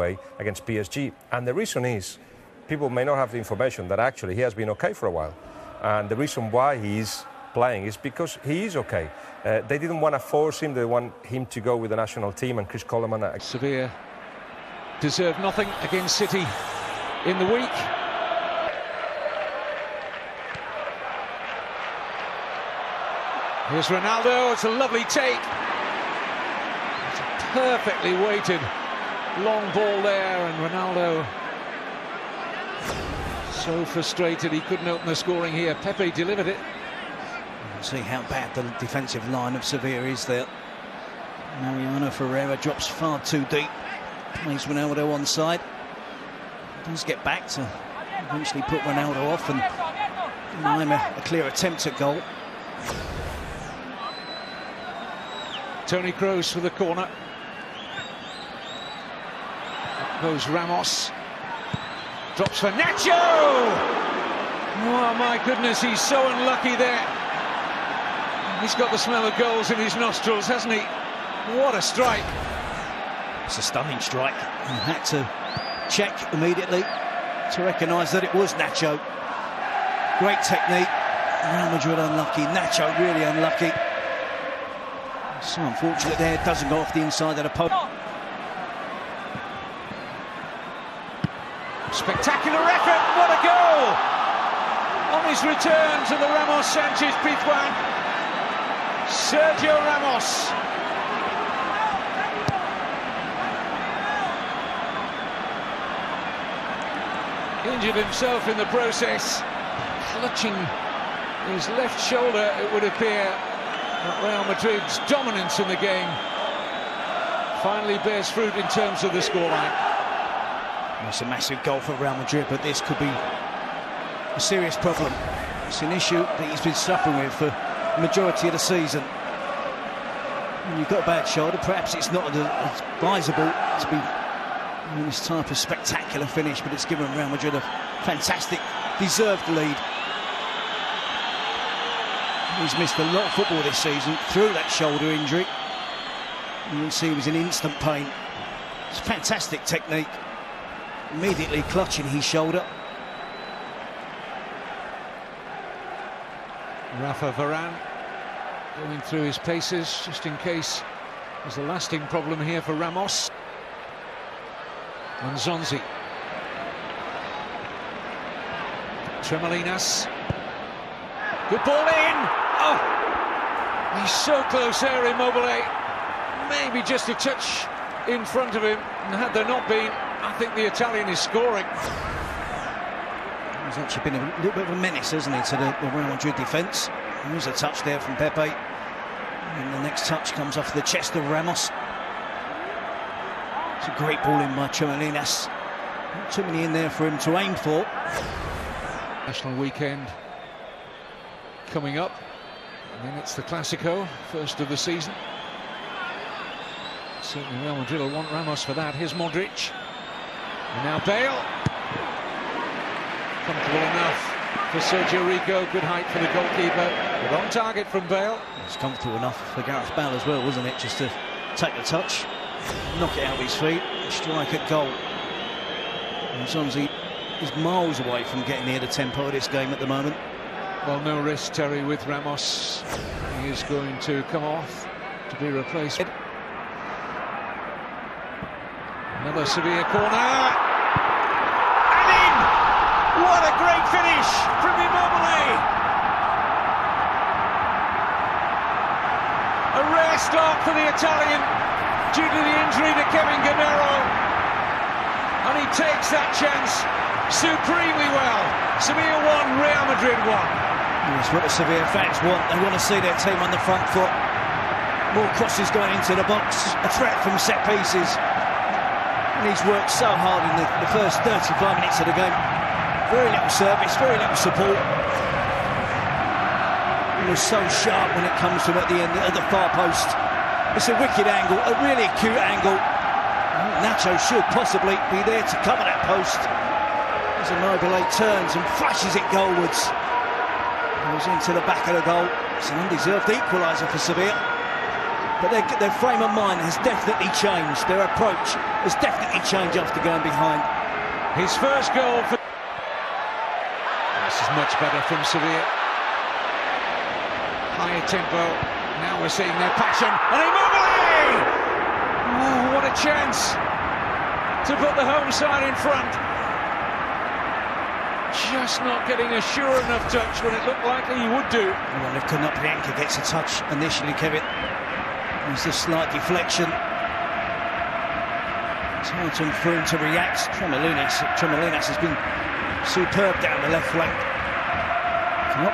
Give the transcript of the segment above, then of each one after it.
away against PSG. And the reason is, people may not have the information that actually he has been okay for a while. And the reason why he's playing is because he is okay. They didn't want to force him, they want him to go with the national team, and Chris Coleman... Sevilla deserved nothing against City in the week. Here's Ronaldo, it's a lovely take. It's a perfectly weighted long ball there, and Ronaldo so frustrated he couldn't open the scoring here. Pepe delivered it. See how bad the defensive line of Sevilla is there. Mariano Ferreira drops far too deep. Plays Ronaldo onside. Does get back to eventually put Ronaldo off and mime a clear attempt at goal. Toni Kroos for the corner. Up goes Ramos. Drops for Nacho! Oh my goodness, he's so unlucky there. He's got the smell of goals in his nostrils, hasn't he? What a strike. It's a stunning strike. He had to check immediately to recognise that it was Nacho. Great technique. Real Madrid unlucky. Nacho really unlucky. So unfortunate there, it doesn't go off the inside of the post. Spectacular effort, what a goal! On his return to the Ramos Sanchez Pizjuan, Sergio Ramos. Injured himself in the process, clutching his left shoulder, it would appear. But Real Madrid's dominance in the game finally bears fruit in terms of the scoreline. It's a massive goal for Real Madrid, but this could be a serious problem. It's an issue that he's been suffering with for the majority of the season. When you've got a bad shoulder, perhaps it's not as advisable to be in this type of spectacular finish, but it's given Real Madrid a fantastic, deserved lead. He's missed a lot of football this season through that shoulder injury. You can see he was in instant pain. It's fantastic technique. Immediately clutching his shoulder. Rafa Varane going through his paces just in case there's a lasting problem here for Ramos. Manzonzi. Tremolinas. Good ball in! Oh! He's so close there, Immobile. Maybe just a touch in front of him, and had there not been, I think the Italian is scoring. He's actually been a little bit of a menace, hasn't he, to the Real Madrid defence. There's a touch there from Pepe. And the next touch comes off the chest of Ramos. It's a great ball in by Tremolinas. Not too many in there for him to aim for. National weekend coming up, and then it's the Clásico, first of the season. Certainly Real Madrid will want Ramos for that. Here's Modric. And now Bale. Comfortable enough for Sergio Rico. Good height for the goalkeeper. But on target from Bale. It's comfortable enough for Gareth Bale as well, wasn't it? Just to take the touch, knock it out of his feet, strike at goal. And Sonzi is miles away from getting near the tempo of this game at the moment. Well, no risk, Terry, with Ramos. He is going to come off to be replaced. Another Sevilla corner. And in! What a great finish from Immobile! A rare start for the Italian due to the injury to Kevin Gamero. And he takes that chance supremely well. Sevilla won, Real Madrid won. That's what the Sevilla fans want. They want to see their team on the front foot. More crosses going into the box. A threat from set pieces. And he's worked so hard in the first 35 minutes of the game. Very little service, very little support. He was so sharp when it comes to him at the end, at the far post. It's a wicked angle, a really acute angle. Nacho should possibly be there to cover that post. As Immobile turns and flashes it goalwards. Goes into the back of the goal. It's an undeserved equaliser for Sevilla. But their frame of mind has definitely changed. Their approach has definitely changed after going behind. His first goal for... This is much better from Sevilla. Higher tempo. Now we're seeing their passion. And Immobile! Oh, what a chance to put the home side in front. Just not getting a sure enough touch when it looked likely he would do. Well, if Kurdistan gets a touch initially, Kevin, there's a slight deflection. Time for him to react. Tremolinas has been superb down the left flank.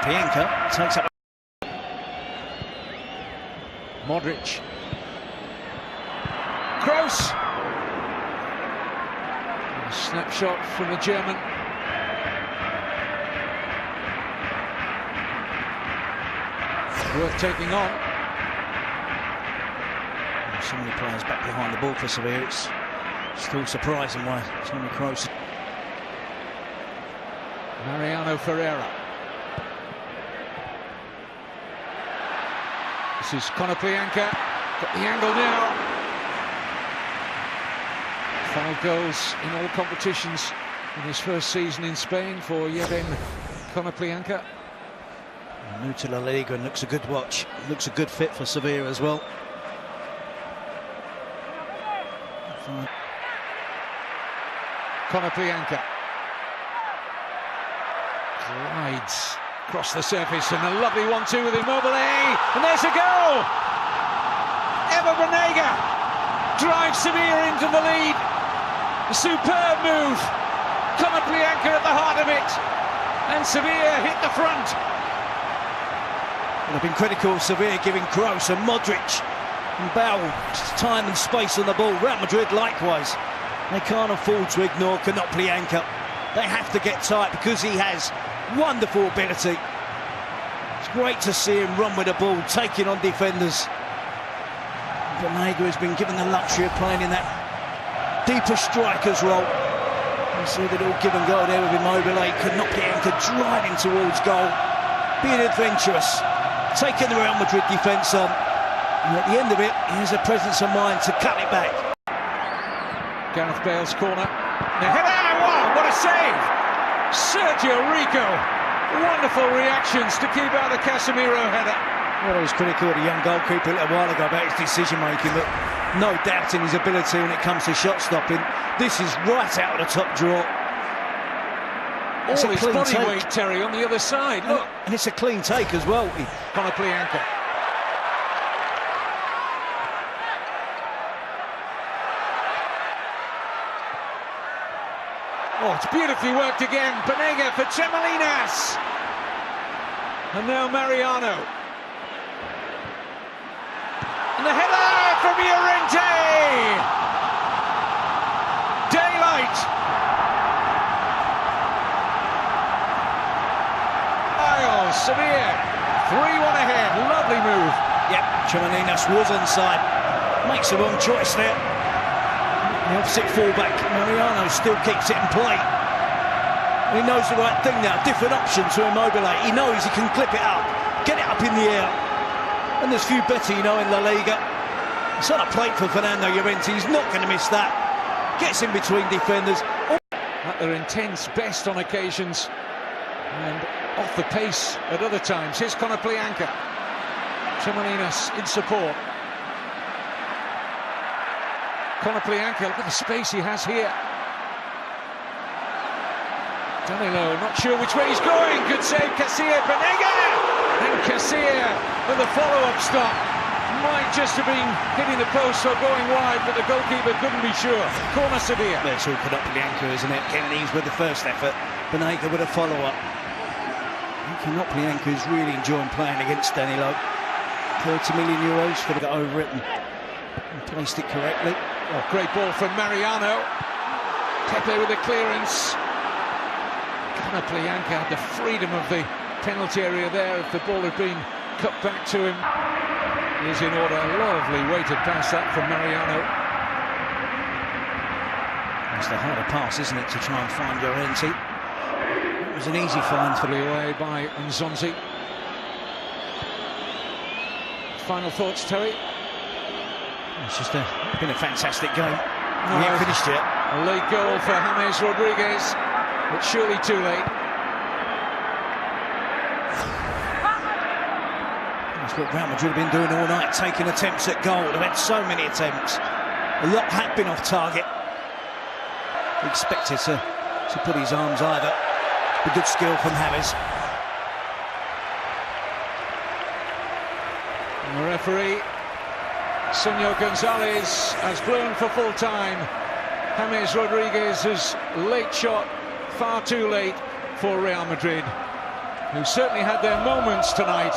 Kurdistan takes up. Modric. Kroos. A snapshot from the German. Worth taking on. So many players back behind the ball for Sevilla. It's still surprising why Toni Kroos. Mariano Ferreira. This is Kurdistan. Got the angle now. 5 goals in all competitions in his first season in Spain for Kurdistan. New to Lalliga and looks a good watch. Looks a good fit for Sevilla as well. Kurdistan glides across the surface and a lovely 1-2 with Immobile, and there's a goal! Ever Banega drives Sevilla into the lead. A superb move. Kurdistan at the heart of it, and Sevilla hit the front. They've been critical of Sevilla giving Kroos and Modric and Bale time and space on the ball. Real Madrid likewise. They can't afford to ignore Kurdistan. They have to get tight because he has wonderful ability. It's great to see him run with the ball, taking on defenders. Banega has been given the luxury of playing in that deeper striker's role. You see the little give and go there with Immobile. Kurdistan driving towards goal, being adventurous, taking the Real Madrid defence on, and at the end of it, he has a presence of mind to cut it back. Gareth Bale's corner. The header! Wow, what a save! Sergio Rico. Wonderful reactions to keep out the Casemiro header. Well, I was critical of the young goalkeeper a little while ago about his decision-making, but no doubt in his ability when it comes to shot-stopping. This is right out of the top drawer. All his body weight, Terry, on the other side, look. And it's a clean take as well. Kurdistan. Oh, it's beautifully worked again. Banega for Tremolinas. And now Mariano. And the header from Llorente. Daylight. Sevilla 3-1 ahead. Lovely move. Yep, Tremolinas was onside. Makes the wrong choice there. The opposite fullback, Mariano, still keeps it in play. He knows the right thing now. Different option to Immobile. He knows he can clip it up, get it up in the air. And there's few better, in La Liga. It's on a plate for Fernando Llorente. He's not going to miss that. Gets in between defenders. At their intense best on occasions, and off the pace at other times. Here's Kurdistan. Tremolinas in support. Kurdistan, look at the space he has here. Danilo, not sure which way he's going. Good save, Casilla. Banega! And Casilla with a follow-up stop. Might just have been hitting the post or going wide, but the goalkeeper couldn't be sure. Corner Sevilla. It's all Kurdistan, isn't it? Kennedy's with the first effort. Banega with a follow-up. Kurdistan is really enjoying playing against Danilo. 30 million euros for to get over it and placed it correctly. Oh, great ball from Mariano. Pepe with the clearance. Kurdistan had the freedom of the penalty area there if the ball had been cut back to him. He's in order. Lovely weighted pass that from Mariano. It's the harder pass, isn't it, to try and find Llorente. It was an easy find for away by Nzonzi. Final thoughts, Terry? It's just been a fantastic game. We haven't finished yet. A late goal for James Rodriguez, but surely too late. That's what Real Madrid have been doing all night, taking attempts at goal. They've had so many attempts. A lot have been off target. We expected to put his arms either. A good skill from James. And the referee, Senor Gonzalez, has blown for full time. James Rodriguez's late shot, far too late for Real Madrid, who certainly had their moments tonight.